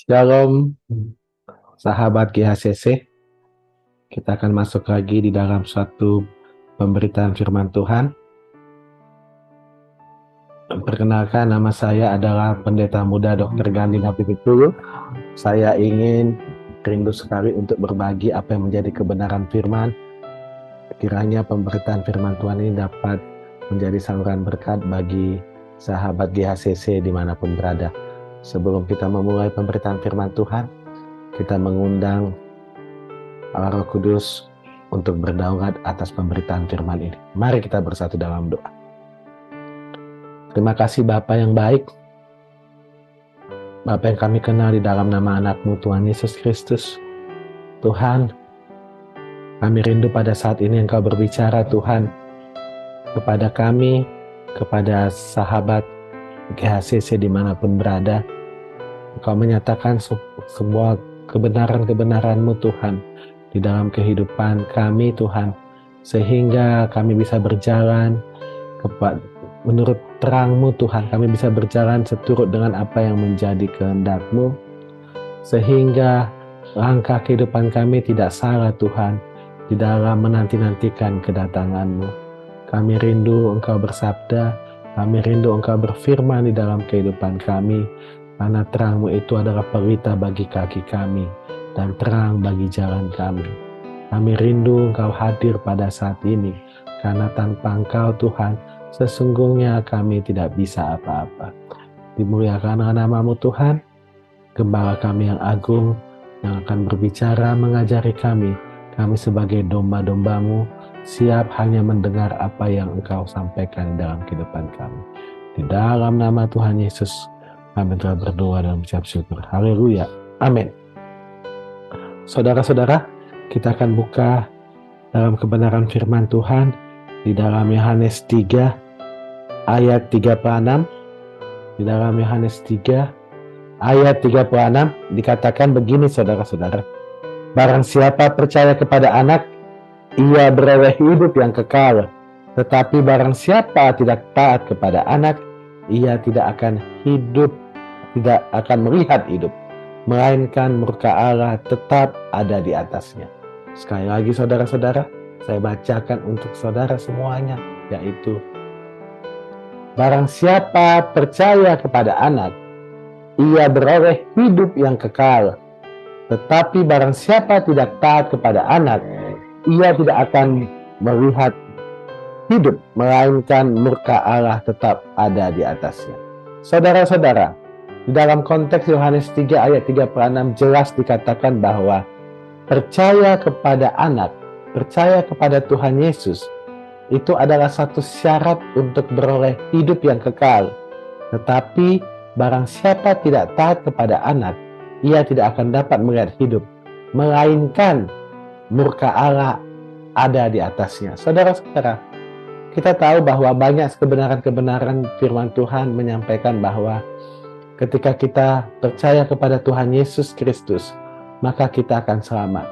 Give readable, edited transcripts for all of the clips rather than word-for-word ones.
Shalom, sahabat GHCC. Kita akan masuk lagi di dalam suatu pemberitaan firman Tuhan. Perkenalkan, nama saya adalah Pendeta Muda Dr. Gandhi Napitulu. Saya ingin rindu sekali untuk berbagi apa yang menjadi kebenaran firman. Kiranya pemberitaan firman Tuhan ini dapat menjadi saluran berkat bagi sahabat GHCC dimanapun berada. Sebelum kita memulai pemberitaan firman Tuhan, kita mengundang Allah Roh Kudus untuk berdaulat atas pemberitaan firman ini. Mari kita bersatu dalam doa. Terima kasih Bapa yang baik, Bapa yang kami kenal di dalam nama anak-Mu Tuhan Yesus Kristus. Tuhan, kami rindu pada saat ini Engkau berbicara Tuhan kepada kami, kepada sahabat GHCC dimanapun berada. Engkau menyatakan semua kebenaran-kebenaran-Mu Tuhan di dalam kehidupan kami Tuhan, sehingga kami bisa berjalan menurut terang-Mu Tuhan. Kami bisa berjalan seturut dengan apa yang menjadi kehendak-Mu, sehingga langkah kehidupan kami tidak salah Tuhan di dalam menanti-nantikan kedatangan-Mu. Kami rindu Engkau bersabda, kami rindu Engkau berfirman di dalam kehidupan kami, karena terang-Mu itu adalah pelita bagi kaki kami dan terang bagi jalan kami. Kami rindu Engkau hadir pada saat ini, karena tanpa Engkau Tuhan, sesungguhnya kami tidak bisa apa-apa. Dimuliakanlah nama-Mu Tuhan, Gembala kami yang agung, yang akan berbicara mengajari kami. Kami sebagai domba-domba-Mu, siap hanya mendengar apa yang Engkau sampaikan dalam kehidupan kami. Di dalam nama Tuhan Yesus, kami telah berdoa dan mengucap syukur. Haleluya. Amin. Saudara-saudara, kita akan buka dalam kebenaran firman Tuhan di dalam Yohanes 3 ayat 36. Di dalam Yohanes 3 ayat 36 dikatakan begini saudara-saudara. Barang siapa percaya kepada anak, ia beroleh hidup yang kekal. Tetapi barang siapa tidak taat kepada anak, ia tidak akan melihat hidup, melainkan murka Allah tetap ada di atasnya. Sekali lagi saudara-saudara, saya bacakan untuk saudara semuanya, yaitu barang siapa percaya kepada anak, ia beroleh hidup yang kekal. Tetapi barang siapa tidak taat kepada anak, ia tidak akan melihat hidup, melainkan murka Allah tetap ada di atasnya. Saudara-saudara, di dalam konteks Yohanes 3 ayat 36 jelas dikatakan bahwa percaya kepada anak, percaya kepada Tuhan Yesus, itu adalah satu syarat untuk beroleh hidup yang kekal. Tetapi barang siapa tidak taat kepada anak, ia tidak akan dapat melihat hidup, melainkan murka Allah ada di atasnya. Saudara-saudara, kita tahu bahwa banyak kebenaran-kebenaran firman Tuhan menyampaikan bahwa ketika kita percaya kepada Tuhan Yesus Kristus, maka kita akan selamat.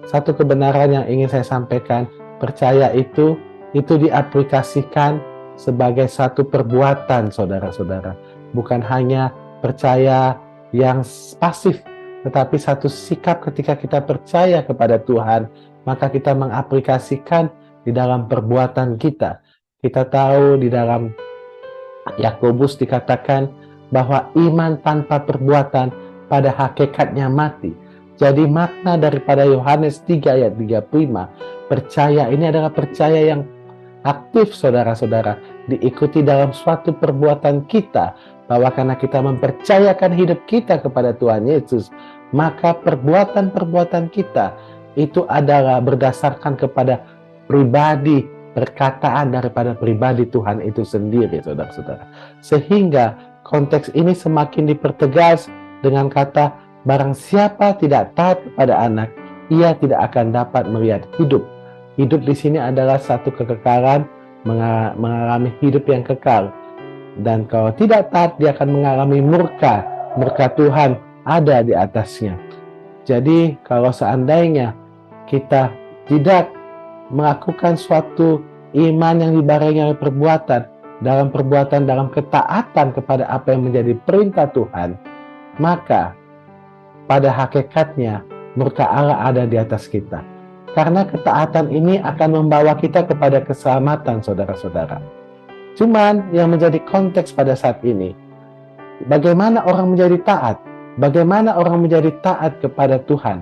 Satu kebenaran yang ingin saya sampaikan, percaya itu diaplikasikan sebagai satu perbuatan saudara-saudara. Bukan hanya percaya yang pasif, tetapi satu sikap ketika kita percaya kepada Tuhan, maka kita mengaplikasikan di dalam perbuatan kita. Kita tahu di dalam Yakobus dikatakan bahwa iman tanpa perbuatan pada hakikatnya mati. Jadi makna daripada Yohanes 3 ayat 35, percaya ini adalah percaya yang aktif saudara-saudara, diikuti dalam suatu perbuatan kita, bahwa karena kita mempercayakan hidup kita kepada Tuhan Yesus, maka perbuatan-perbuatan kita itu adalah berdasarkan kepada pribadi, perkataan daripada pribadi Tuhan itu sendiri saudara-saudara. Sehingga konteks ini semakin dipertegas dengan kata barang siapa tidak taat kepada anak, ia tidak akan dapat melihat hidup. Hidup di sini adalah satu kekekalan, mengalami hidup yang kekal. Dan kalau tidak taat, dia akan mengalami murka Tuhan ada di atasnya. Jadi kalau seandainya kita tidak melakukan suatu iman yang dibarengi oleh perbuatan, dalam ketaatan kepada apa yang menjadi perintah Tuhan, maka pada hakikatnya murka Allah ada di atas kita. Karena ketaatan ini akan membawa kita kepada keselamatan, saudara-saudara. Cuman yang menjadi konteks pada saat ini, bagaimana orang menjadi taat? Bagaimana orang menjadi taat kepada Tuhan?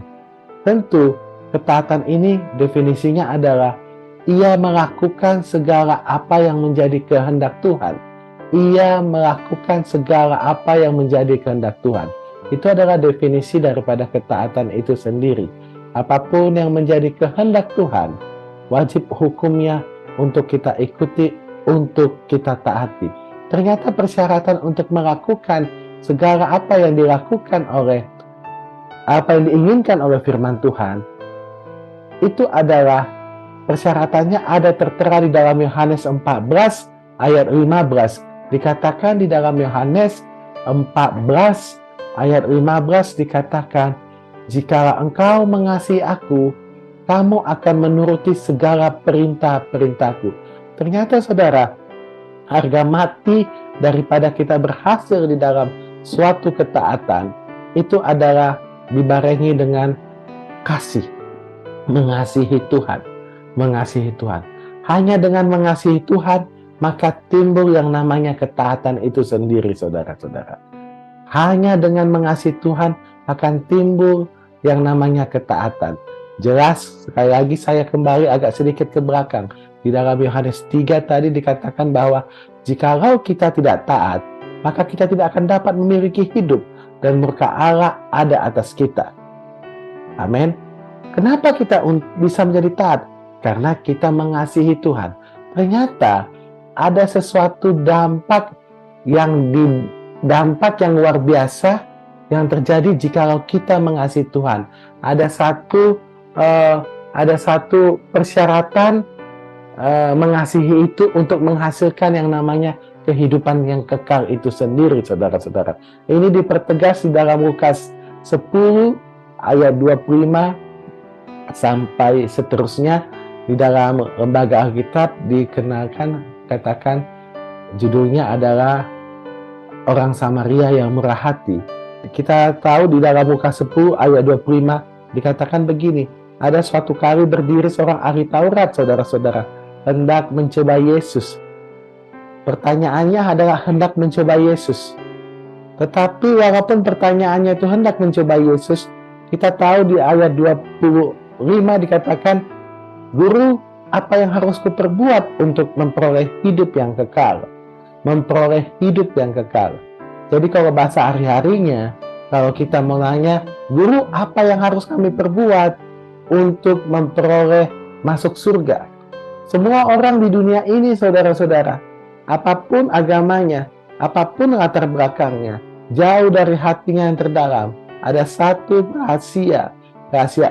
Tentu ketaatan ini definisinya adalah ia melakukan segala apa yang menjadi kehendak Tuhan. Ia melakukan segala apa yang menjadi kehendak Tuhan. Itu adalah definisi daripada ketaatan itu sendiri. Apapun yang menjadi kehendak Tuhan, wajib hukumnya untuk kita ikuti, untuk kita taati. Ternyata persyaratan untuk melakukan segala apa yang dilakukan oleh, apa yang diinginkan oleh firman Tuhan, itu adalah persyaratannya ada tertera di dalam Yohanes 14 ayat 15. Dikatakan di dalam Yohanes 14 ayat 15 dikatakan, jikalau engkau mengasihi aku, kamu akan menuruti segala perintah-perintahku. Ternyata saudara, harga mati daripada kita berhasil di dalam suatu ketaatan, itu adalah dibarengi dengan kasih, mengasihi Tuhan. Mengasihi Tuhan. Hanya dengan mengasihi Tuhan, maka timbul yang namanya ketaatan itu sendiri, saudara-saudara. Hanya dengan mengasihi Tuhan akan timbul yang namanya ketaatan. Jelas, sekali lagi saya kembali agak sedikit ke belakang. Di dalam Yohanes 3 tadi dikatakan bahwa jikalau kita tidak taat, maka kita tidak akan dapat memiliki hidup dan murka Allah ada atas kita. Amin. Kenapa kita bisa menjadi taat? Karena kita mengasihi Tuhan. Ternyata ada sesuatu dampak yang luar biasa yang terjadi jikalau kita mengasihi Tuhan. Ada satu persyaratan mengasihi itu untuk menghasilkan yang namanya kehidupan yang kekal itu sendiri, saudara-saudara. Ini dipertegas di dalam Lukas 10 ayat 25 sampai seterusnya. Di dalam lembaga Alkitab dikenalkan, katakan judulnya adalah Orang Samaria yang Murah Hati. Kita tahu di dalam Lukas 10 ayat 25 dikatakan begini, ada suatu kali berdiri seorang ahli Taurat, saudara-saudara, hendak mencoba Yesus. Pertanyaannya adalah hendak mencoba Yesus. Tetapi walaupun pertanyaannya itu hendak mencoba Yesus, kita tahu di ayat 25 dikatakan, Guru, apa yang harus kuperbuat untuk memperoleh hidup yang kekal? Memperoleh hidup yang kekal. Jadi kalau bahasa hari-harinya, kalau kita mau nanya, Guru, apa yang harus kami perbuat untuk memperoleh masuk surga? Semua orang di dunia ini, saudara-saudara, apapun agamanya, apapun latar belakangnya, jauh dari hatinya yang terdalam, ada satu rahasia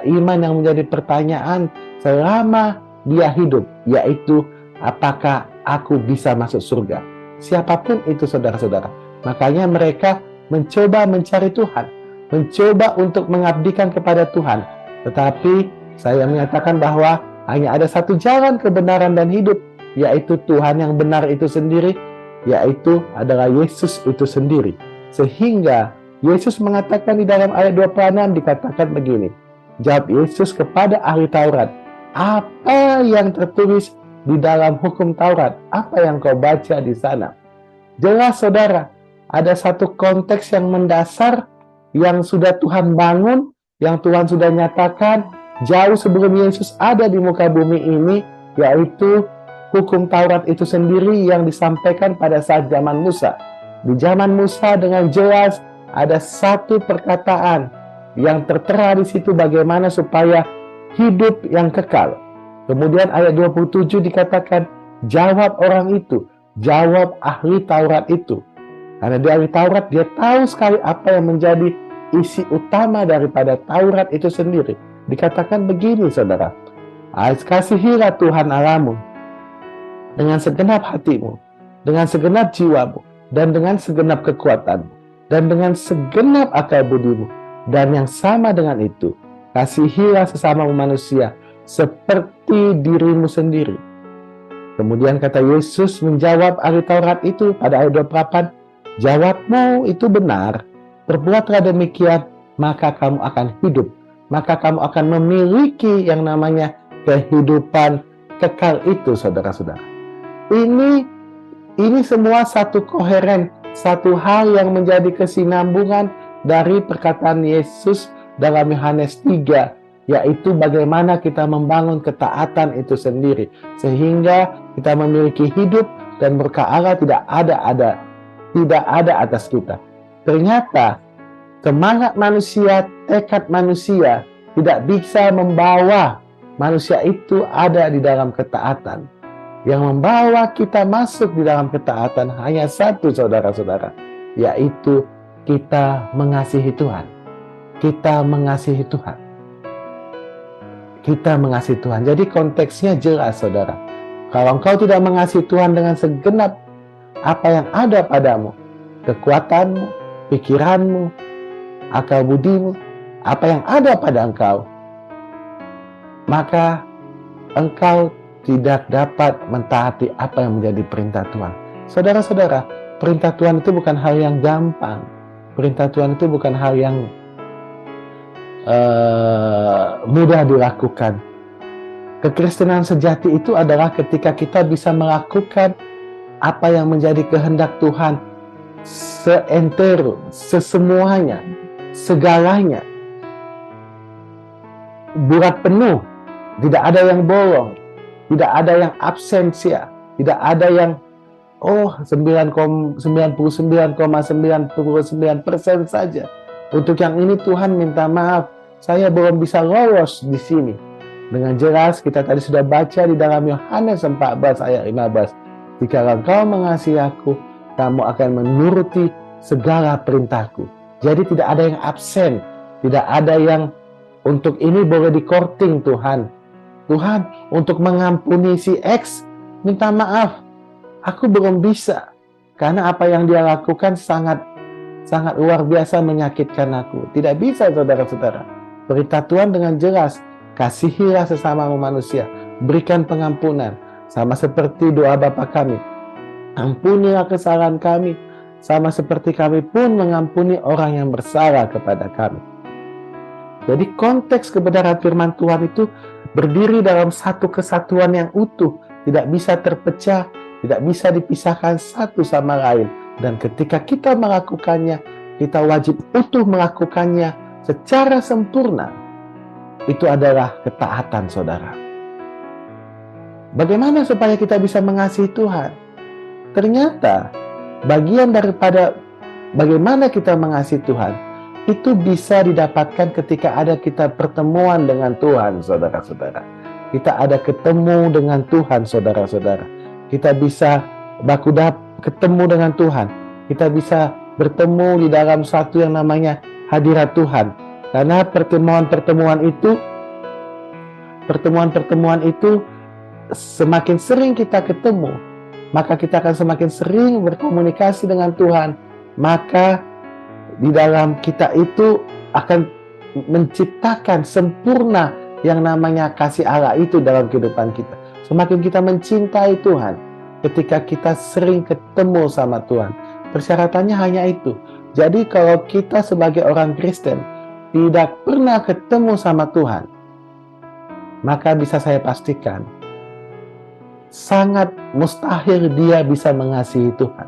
iman yang menjadi pertanyaan selama dia hidup, yaitu apakah aku bisa masuk surga? Siapapun itu, saudara-saudara. Makanya mereka mencoba mencari Tuhan, mencoba untuk mengabdikan kepada Tuhan. Tetapi saya menyatakan bahwa hanya ada satu jalan kebenaran dan hidup, yaitu Tuhan yang benar itu sendiri, yaitu adalah Yesus itu sendiri. Sehingga Yesus mengatakan di dalam ayat 26 dikatakan begini, jawab Yesus kepada ahli Taurat, apa yang tertulis di dalam hukum Taurat? Apa yang kau baca di sana? Jelas, saudara, ada satu konteks yang mendasar yang sudah Tuhan bangun, yang Tuhan sudah nyatakan jauh sebelum Yesus ada di muka bumi ini, yaitu hukum Taurat itu sendiri yang disampaikan pada saat zaman Musa. Di zaman Musa dengan jelas ada satu perkataan yang tertera di situ bagaimana supaya hidup yang kekal. Kemudian ayat 27 dikatakan, jawab orang itu, jawab ahli Taurat itu. Karena di ahli Taurat dia tahu sekali apa yang menjadi isi utama daripada Taurat itu sendiri. Dikatakan begini, saudara, kasihilah Tuhan Allahmu dengan segenap hatimu, dengan segenap jiwamu, dan dengan segenap kekuatanmu, dan dengan segenap akal budimu. Dan yang sama dengan itu, kasihilah sesama manusia seperti dirimu sendiri. Kemudian kata Yesus menjawab ahli Taurat itu pada ayat 28, jawabmu itu benar, perbuatlah demikian maka kamu akan hidup. Maka kamu akan memiliki yang namanya kehidupan kekal itu, saudara-saudara. Ini semua satu koheren, satu hal yang menjadi kesinambungan dari perkataan Yesus dalam Yohanes 3, yaitu bagaimana kita membangun ketaatan itu sendiri, sehingga kita memiliki hidup dan berkah Allah tidak ada atas kita. Ternyata semangat manusia, tekad manusia tidak bisa membawa manusia itu ada di dalam ketaatan. Yang membawa kita masuk di dalam ketaatan hanya satu, saudara-saudara, yaitu kita mengasihi Tuhan. Kita mengasihi Tuhan. Kita mengasihi Tuhan. Jadi konteksnya jelas, saudara. Kalau engkau tidak mengasihi Tuhan dengan segenap apa yang ada padamu, kekuatanmu, pikiranmu, akal budimu, apa yang ada pada engkau, maka engkau tidak dapat mentaati apa yang menjadi perintah Tuhan. Saudara-saudara, perintah Tuhan itu bukan hal yang gampang. Perintah Tuhan itu bukan hal yang mudah dilakukan. Kekristenan sejati itu adalah ketika kita bisa melakukan apa yang menjadi kehendak Tuhan seentero, sesemuanya, segalanya. Bulat penuh, tidak ada yang bolong, tidak ada yang absensia, tidak ada yang 99,99% saja. Untuk yang ini Tuhan minta maaf, saya belum bisa lolos di sini. Dengan jelas kita tadi sudah baca di dalam Yohanes 14 ayat 15. Jika engkau mengasihi aku, kamu akan menuruti segala perintahku. Jadi tidak ada yang absen, tidak ada yang untuk ini boleh di-korting Tuhan. Tuhan, untuk mengampuni si X, minta maaf. Aku belum bisa. Karena apa yang dia lakukan sangat luar biasa menyakitkan aku. Tidak bisa, saudara-saudara. Perintah Tuhan dengan jelas. Kasihilah sesamamu manusia. Berikan pengampunan. Sama seperti doa Bapa kami. Ampunilah kesalahan kami. Sama seperti kami pun mengampuni orang yang bersalah kepada kami. Jadi konteks kebenaran firman Tuhan itu berdiri dalam satu kesatuan yang utuh, tidak bisa terpecah, tidak bisa dipisahkan satu sama lain. Dan ketika kita melakukannya, kita wajib utuh melakukannya secara sempurna. Itu adalah ketaatan, saudara. Bagaimana supaya kita bisa mengasihi Tuhan? Ternyata bagian daripada bagaimana kita mengasihi Tuhan itu bisa didapatkan ketika ada kita pertemuan dengan Tuhan, saudara-saudara. Kita ada ketemu dengan Tuhan, saudara-saudara. Kita bisa ketemu dengan Tuhan. Kita bisa bertemu di dalam satu yang namanya hadirat Tuhan. Karena pertemuan-pertemuan itu semakin sering kita ketemu, maka kita akan semakin sering berkomunikasi dengan Tuhan. Maka di dalam kita itu akan menciptakan sempurna yang namanya kasih Allah itu dalam kehidupan kita. Semakin kita mencintai Tuhan, ketika kita sering ketemu sama Tuhan. Persyaratannya hanya itu. Jadi kalau kita sebagai orang Kristen tidak pernah ketemu sama Tuhan, maka bisa saya pastikan sangat mustahil dia bisa mengasihi Tuhan.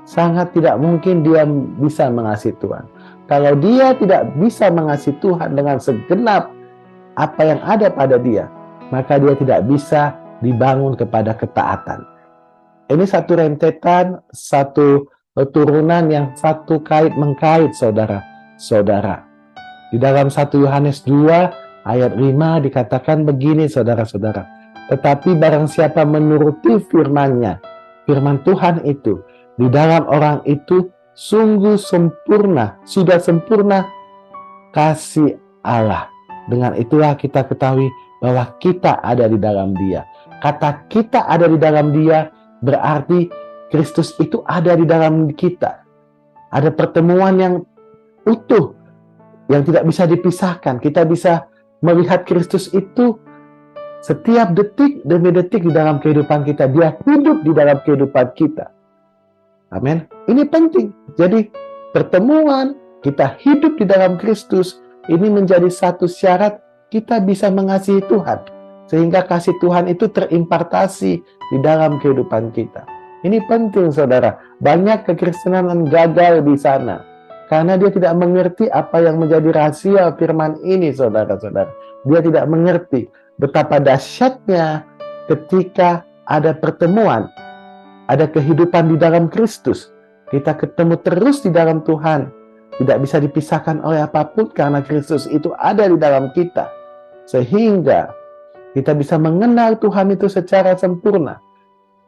Sangat tidak mungkin dia bisa mengasihi Tuhan. Kalau dia tidak bisa mengasihi Tuhan dengan segenap apa yang ada pada dia, maka dia tidak bisa dibangun kepada ketaatan. Ini satu rentetan, satu turunan yang satu kait-mengkait, saudara-saudara. Di dalam 1 Yohanes 2 ayat 5 dikatakan begini, saudara-saudara. Tetapi barang siapa menuruti firman-Nya, firman Tuhan itu, di dalam orang itu sungguh sempurna, sudah sempurna kasih Allah. Dengan itulah kita ketahui bahwa kita ada di dalam Dia. Kata kita ada di dalam Dia berarti Kristus itu ada di dalam kita. Ada pertemuan yang utuh, yang tidak bisa dipisahkan. Kita bisa melihat Kristus itu setiap detik demi detik di dalam kehidupan kita. Dia hidup di dalam kehidupan kita. Amin. Ini penting. Jadi pertemuan kita hidup di dalam Kristus, ini menjadi satu syarat kita bisa mengasihi Tuhan. Sehingga kasih Tuhan itu terimpartasi di dalam kehidupan kita. Ini penting, saudara. Banyak kekristenan yang gagal di sana. Karena dia tidak mengerti apa yang menjadi rahasia firman ini, saudara-saudara. Dia tidak mengerti betapa dahsyatnya ketika ada pertemuan, ada kehidupan di dalam Kristus. Kita ketemu terus di dalam Tuhan. Tidak bisa dipisahkan oleh apapun karena Kristus itu ada di dalam kita. Sehingga kita bisa mengenal Tuhan itu secara sempurna.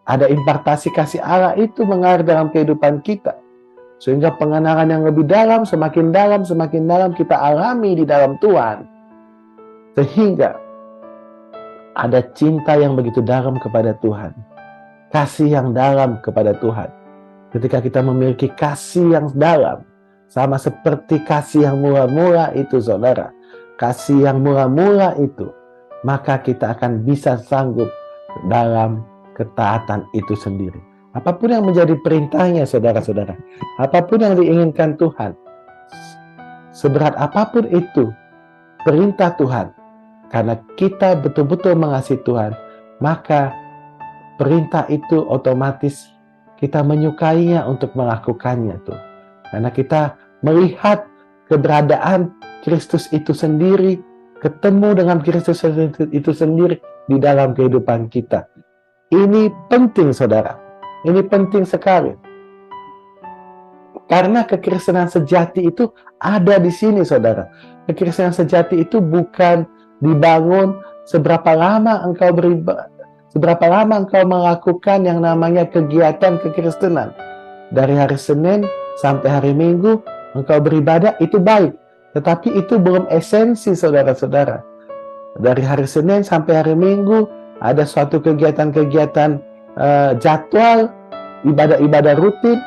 Ada impartasi kasih Allah itu mengalir dalam kehidupan kita. Sehingga pengenalan yang lebih dalam, semakin dalam kita alami di dalam Tuhan. Sehingga ada cinta yang begitu dalam kepada Tuhan. Kasih yang dalam kepada Tuhan. Ketika kita memiliki kasih yang dalam, sama seperti kasih yang murah-murah itu, saudara. Kasih yang murah-murah itu, maka kita akan bisa sanggup dalam ketaatan itu sendiri. Apapun yang menjadi perintahnya, saudara-saudara. Apapun yang diinginkan Tuhan. Seberat apapun itu, perintah Tuhan. Karena kita betul-betul mengasihi Tuhan, maka perintah itu otomatis kita menyukainya untuk melakukannya tuh. Karena kita melihat keberadaan Kristus itu sendiri, ketemu dengan Kristus itu sendiri di dalam kehidupan kita. Ini penting, saudara. Ini penting sekali. Karena kekristenan sejati itu ada di sini, saudara. Kekristenan sejati itu bukan dibangun seberapa lama engkau melakukan yang namanya kegiatan kekristenan. Dari hari Senin sampai hari Minggu engkau beribadah, itu baik. Tetapi itu belum esensi, saudara-saudara. Dari hari Senin sampai hari Minggu ada suatu kegiatan-kegiatan jadwal, ibadah-ibadah rutin,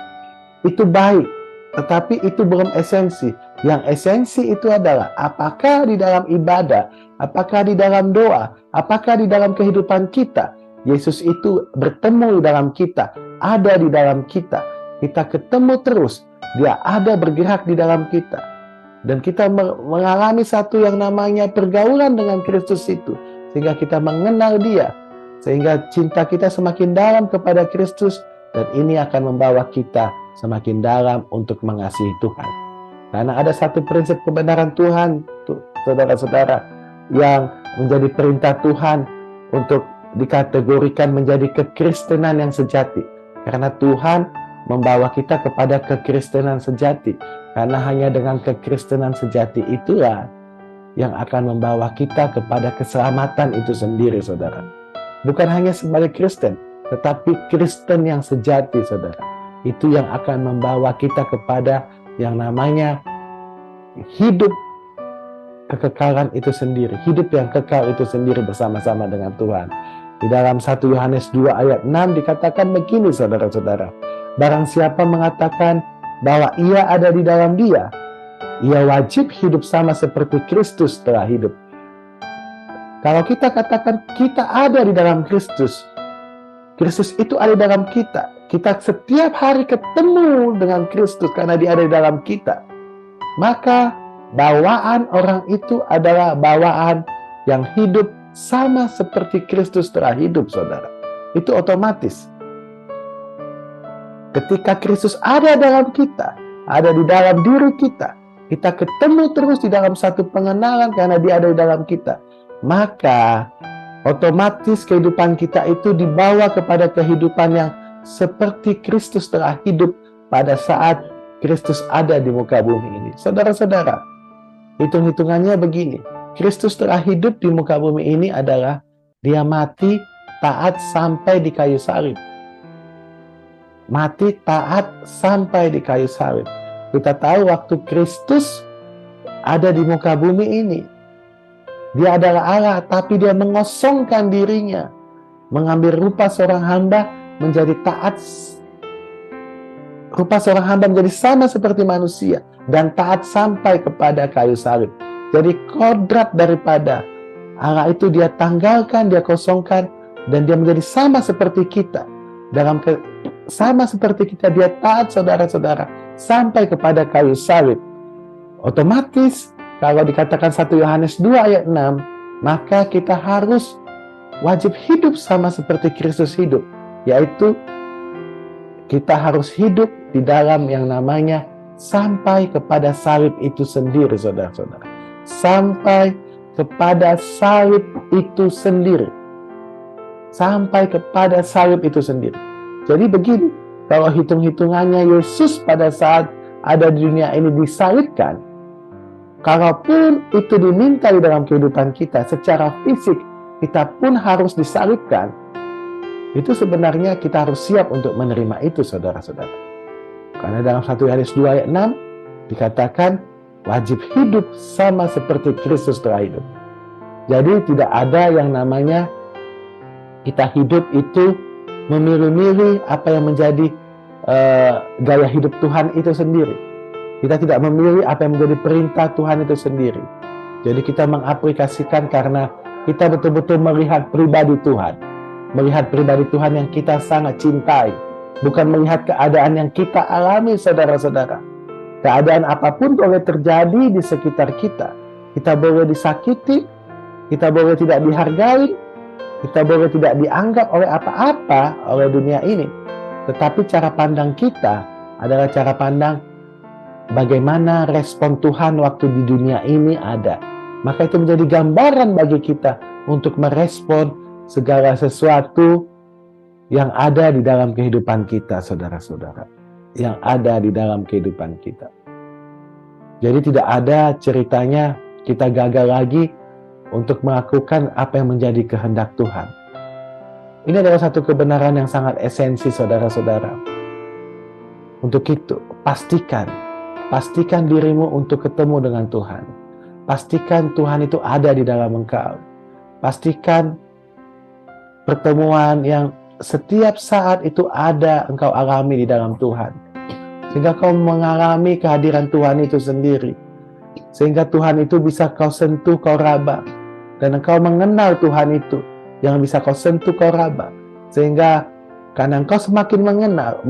itu baik. Tetapi itu belum esensi. Yang esensi itu adalah apakah di dalam ibadah, apakah di dalam doa, apakah di dalam kehidupan kita, Yesus itu bertemu di dalam kita, ada di dalam kita. Kita ketemu terus, dia ada bergerak di dalam kita. Dan kita mengalami satu yang namanya pergaulan dengan Kristus itu. Sehingga kita mengenal dia. Sehingga cinta kita semakin dalam kepada Kristus. Dan ini akan membawa kita semakin dalam untuk mengasihi Tuhan. Karena ada satu prinsip kebenaran Tuhan, saudara-saudara, yang menjadi perintah Tuhan untuk dikategorikan menjadi kekristenan yang sejati. Karena Tuhan membawa kita kepada kekristenan sejati. Karena hanya dengan kekristenan sejati itulah yang akan membawa kita kepada keselamatan itu sendiri, saudara. Bukan hanya sebagai Kristen, tetapi Kristen yang sejati, saudara. Itu yang akan membawa kita kepada yang namanya hidup kekekalan itu sendiri. Hidup yang kekal itu sendiri bersama-sama dengan Tuhan. Di dalam 1 Yohanes 2 ayat 6 dikatakan begini, saudara-saudara. Barang siapa mengatakan bahwa ia ada di dalam dia, ia wajib hidup sama seperti Kristus telah hidup. Kalau kita katakan kita ada di dalam Kristus, Kristus itu ada di dalam kita. Kita setiap hari ketemu dengan Kristus karena dia ada di dalam kita. Maka bawaan orang itu adalah bawaan yang hidup sama seperti Kristus telah hidup, saudara. Itu otomatis. Ketika Kristus ada dalam kita, ada di dalam diri kita, kita ketemu terus di dalam satu pengenalan karena dia ada di dalam kita. Maka otomatis kehidupan kita itu dibawa kepada kehidupan yang seperti Kristus telah hidup pada saat Kristus ada di muka bumi ini. Saudara-saudara, hitung-hitungannya begini. Kristus telah hidup di muka bumi ini adalah dia mati taat sampai di kayu salib. Mati taat sampai di kayu salib. Kita tahu waktu Kristus ada di muka bumi ini, dia adalah Allah, tapi dia mengosongkan dirinya, mengambil rupa seorang hamba, menjadi taat. Rupa seorang hamba menjadi sama seperti manusia, dan taat sampai kepada kayu salib. Jadi kodrat daripada Allah itu dia tanggalkan, dia kosongkan, dan dia menjadi sama seperti kita. Sama seperti kita, dia taat, saudara-saudara, sampai kepada kayu salib. Otomatis kalau dikatakan 1 Yohanes 2 ayat 6, maka kita harus wajib hidup sama seperti Kristus hidup, yaitu kita harus hidup di dalam yang namanya sampai kepada salib itu sendiri, saudara-saudara. Sampai kepada salib itu sendiri. Sampai kepada salib itu sendiri. Jadi begini, kalau hitung-hitungannya Yesus pada saat ada di dunia ini disalibkan, kalaupun itu diminta di dalam kehidupan kita secara fisik, kita pun harus disalibkan. Itu sebenarnya kita harus siap untuk menerima itu, saudara-saudara. Karena dalam 1 Yohanes 2 ayat 6 dikatakan wajib hidup sama seperti Kristus telah hidup. Jadi tidak ada yang namanya kita hidup itu memilih-milih apa yang menjadi gaya hidup Tuhan itu sendiri. Kita tidak memilih apa yang menjadi perintah Tuhan itu sendiri. Jadi kita mengaplikasikan karena kita betul-betul melihat pribadi Tuhan. Melihat pribadi Tuhan yang kita sangat cintai. Bukan melihat keadaan yang kita alami, saudara-saudara. Keadaan apapun boleh terjadi di sekitar kita. Kita boleh disakiti, kita boleh tidak dihargai, kita boleh tidak dianggap oleh apa-apa oleh dunia ini. Tetapi cara pandang kita adalah cara pandang bagaimana respon Tuhan waktu di dunia ini ada. Maka itu menjadi gambaran bagi kita untuk merespon segala sesuatu yang ada di dalam kehidupan kita, saudara-saudara. Yang ada di dalam kehidupan kita. Jadi tidak ada ceritanya kita gagal lagi untuk melakukan apa yang menjadi kehendak Tuhan. Ini adalah satu kebenaran yang sangat esensi, saudara-saudara. Untuk itu, pastikan dirimu untuk ketemu dengan Tuhan. Pastikan Tuhan itu ada di dalam engkau. Pastikan pertemuan yang setiap saat itu ada engkau alami di dalam Tuhan. Sehingga kau mengalami kehadiran Tuhan itu sendiri. Sehingga Tuhan itu bisa kau sentuh, kau raba. Dan engkau mengenal Tuhan itu yang bisa kau sentuh, kau raba. Sehingga karena engkau semakin mengenal,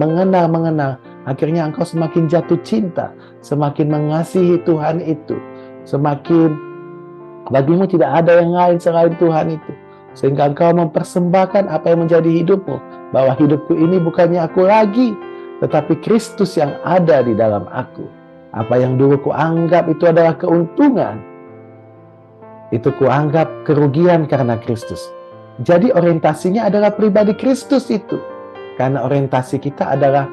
akhirnya engkau semakin jatuh cinta, semakin mengasihi Tuhan itu. Semakin bagimu tidak ada yang lain selain Tuhan itu. Sehingga engkau mempersembahkan apa yang menjadi hidupmu. Bahwa hidupku ini bukannya aku lagi, tetapi Kristus yang ada di dalam aku. Apa yang dulu kuanggap itu adalah keuntungan, itu kuanggap kerugian karena Kristus. Jadi orientasinya adalah pribadi Kristus itu. Karena orientasi kita adalah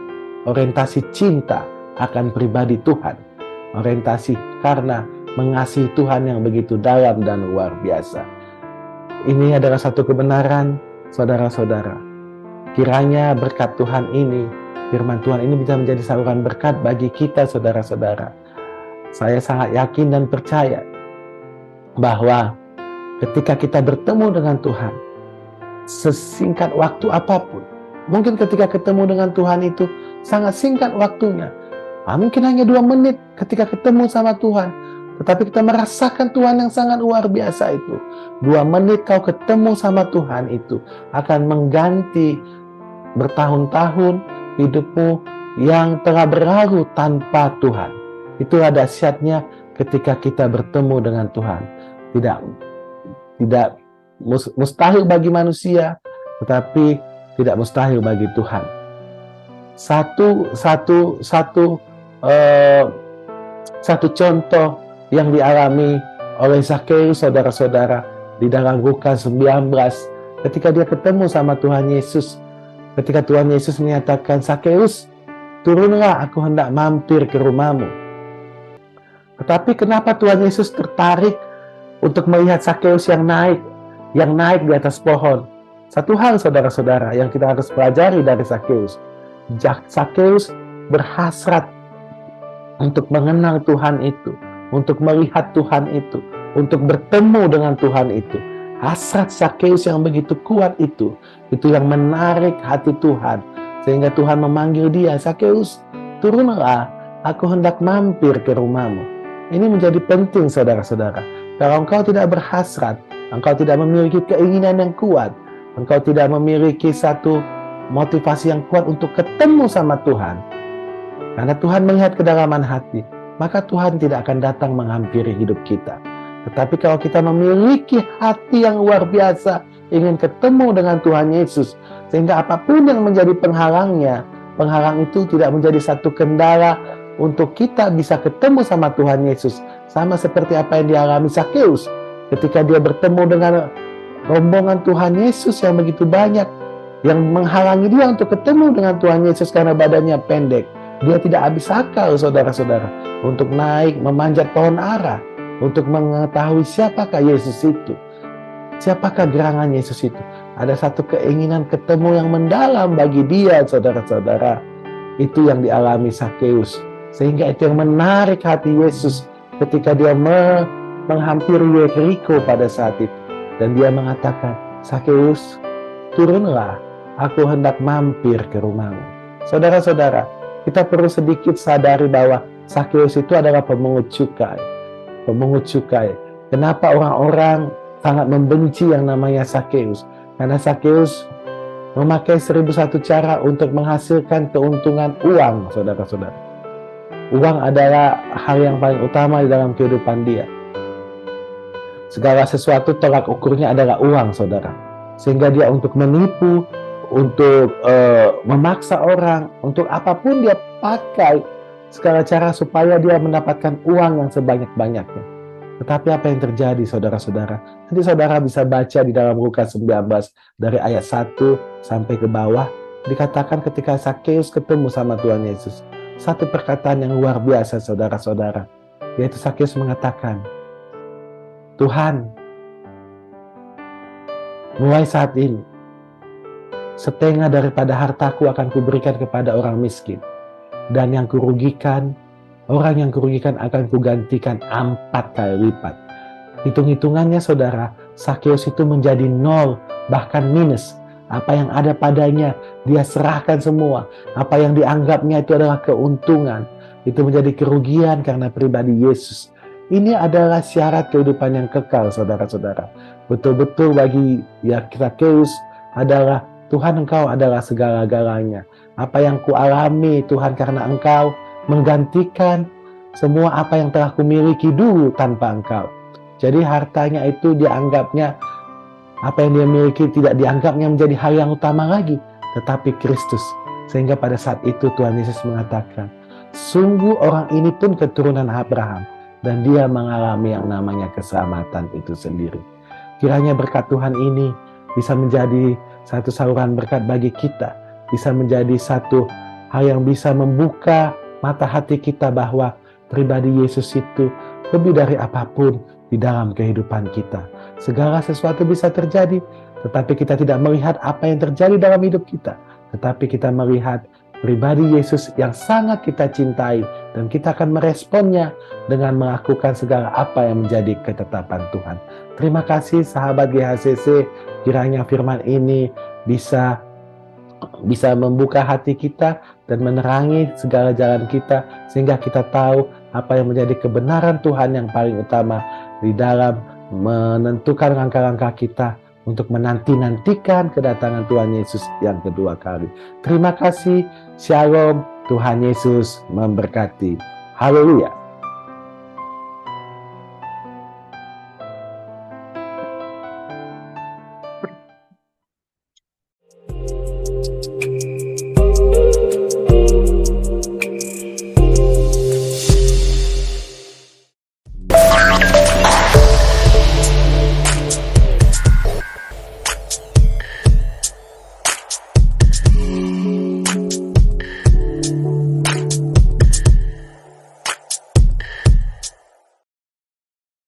orientasi cinta akan pribadi Tuhan. Orientasi karena mengasihi Tuhan yang begitu dalam dan luar biasa. Ini adalah satu kebenaran, saudara-saudara. Kiranya berkat Tuhan ini, firman Tuhan ini bisa menjadi saluran berkat bagi kita, saudara-saudara. Saya sangat yakin dan percaya bahwa ketika kita bertemu dengan Tuhan, sesingkat waktu apapun, mungkin ketika ketemu dengan Tuhan itu sangat singkat waktunya, mungkin hanya 2 menit ketika ketemu sama Tuhan, tetapi kita merasakan Tuhan yang sangat luar biasa itu. 2 menit kau ketemu sama Tuhan itu akan mengganti bertahun-tahun hidupmu yang telah berlalu tanpa Tuhan. Itulah dahsyatnya ketika kita bertemu dengan Tuhan. Tidak mustahil bagi manusia, tetapi tidak mustahil bagi Tuhan. Satu contoh yang dialami oleh Zakheus, saudara-saudara, di dalam Lukas 19, ketika dia ketemu sama Tuhan Yesus. Ketika Tuhan Yesus menyatakan, "Zakheus, turunlah, aku hendak mampir ke rumahmu." Tetapi kenapa Tuhan Yesus tertarik untuk melihat Zakheus yang naik di atas pohon? Satu hal, saudara-saudara, yang kita harus pelajari dari Zakheus. Zakheus berhasrat untuk mengenal Tuhan itu, untuk melihat Tuhan itu, untuk bertemu dengan Tuhan itu. Hasrat Zakheus yang begitu kuat itu yang menarik hati Tuhan. Sehingga Tuhan memanggil dia, "Zakheus, turunlah, aku hendak mampir ke rumahmu." Ini menjadi penting, saudara-saudara. Kalau engkau tidak berhasrat, engkau tidak memiliki keinginan yang kuat, engkau tidak memiliki satu motivasi yang kuat untuk ketemu sama Tuhan. Karena Tuhan melihat kedalaman hati. maka Tuhan tidak akan datang menghampiri hidup kita. Tetapi kalau kita memiliki hati yang luar biasa, ingin ketemu dengan Tuhan Yesus, sehingga apapun yang menjadi penghalangnya, penghalang itu tidak menjadi satu kendala untuk kita bisa ketemu sama Tuhan Yesus. Sama seperti apa yang dialami Sakeus ketika dia bertemu dengan rombongan Tuhan Yesus yang begitu banyak, yang menghalangi dia untuk ketemu dengan Tuhan Yesus karena badannya pendek. Dia tidak habis akal, saudara-saudara, untuk naik memanjat pohon ara, untuk mengetahui siapakah Yesus itu, siapakah gerangan Yesus itu. Ada satu keinginan ketemu yang mendalam bagi dia, saudara-saudara. Itu yang dialami Sakeus, sehingga itu yang menarik hati Yesus ketika dia menghampiri Yeriko pada saat itu. Dan dia mengatakan, Sakeus, turunlah, aku hendak mampir ke rumahmu. Saudara-saudara, kita perlu sedikit sadari bahwa Sakeus itu adalah pemungut cukai. Pemungut cukai. Kenapa orang-orang sangat membenci yang namanya Sakeus? Karena Sakeus memakai 1001 cara untuk menghasilkan keuntungan uang, saudara-saudara. Uang adalah hal yang paling utama di dalam kehidupan dia. Segala sesuatu tolak ukurnya adalah uang, saudara. Sehingga dia untuk menipu, untuk memaksa orang, untuk apapun dia pakai segala cara supaya dia mendapatkan uang yang sebanyak-banyaknya. Tetapi apa yang terjadi, saudara-saudara? Nanti saudara bisa baca di dalam Lukas 19 dari ayat 1 sampai ke bawah. Dikatakan ketika Sakeus ketemu sama Tuhan Yesus, satu perkataan yang luar biasa, saudara-saudara, yaitu Sakeus mengatakan, Tuhan, mulai saat ini, setengah daripada hartaku akan kuberikan kepada orang miskin. Dan yang kurugikan, orang yang kurugikan akan kugantikan 4 kali lipat. Hitung-hitungannya, saudara, Sakeus itu menjadi 0, bahkan minus. Apa yang ada padanya, dia serahkan semua. Apa yang dianggapnya itu adalah keuntungan, itu menjadi kerugian karena pribadi Yesus. Ini adalah syarat kehidupan yang kekal, saudara-saudara. Betul-betul bagi Sakeus adalah, Tuhan, Engkau adalah segala-galanya. Apa yang kualami, Tuhan, karena Engkau menggantikan semua apa yang telah kumiliki dulu tanpa Engkau. Jadi hartanya itu dianggapnya, apa yang dia miliki tidak dianggapnya menjadi hal yang utama lagi, tetapi Kristus. Sehingga pada saat itu Tuhan Yesus mengatakan, sungguh orang ini pun keturunan Abraham, dan dia mengalami yang namanya keselamatan itu sendiri. Kiranya berkat Tuhan ini bisa menjadi satu saluran berkat bagi kita, bisa menjadi satu hal yang bisa membuka mata hati kita bahwa pribadi Yesus itu lebih dari apapun di dalam kehidupan kita. Segala sesuatu bisa terjadi, tetapi kita tidak melihat apa yang terjadi dalam hidup kita, tetapi kita melihat pribadi Yesus yang sangat kita cintai, dan kita akan meresponnya dengan melakukan segala apa yang menjadi ketetapan Tuhan. Terima kasih sahabat GHCC, kiranya firman ini bisa membuka hati kita dan menerangi segala jalan kita, sehingga kita tahu apa yang menjadi kebenaran Tuhan yang paling utama di dalam menentukan langkah-langkah kita untuk menanti-nantikan kedatangan Tuhan Yesus yang kedua kali. Terima kasih, Shalom, Tuhan Yesus memberkati. Haleluya.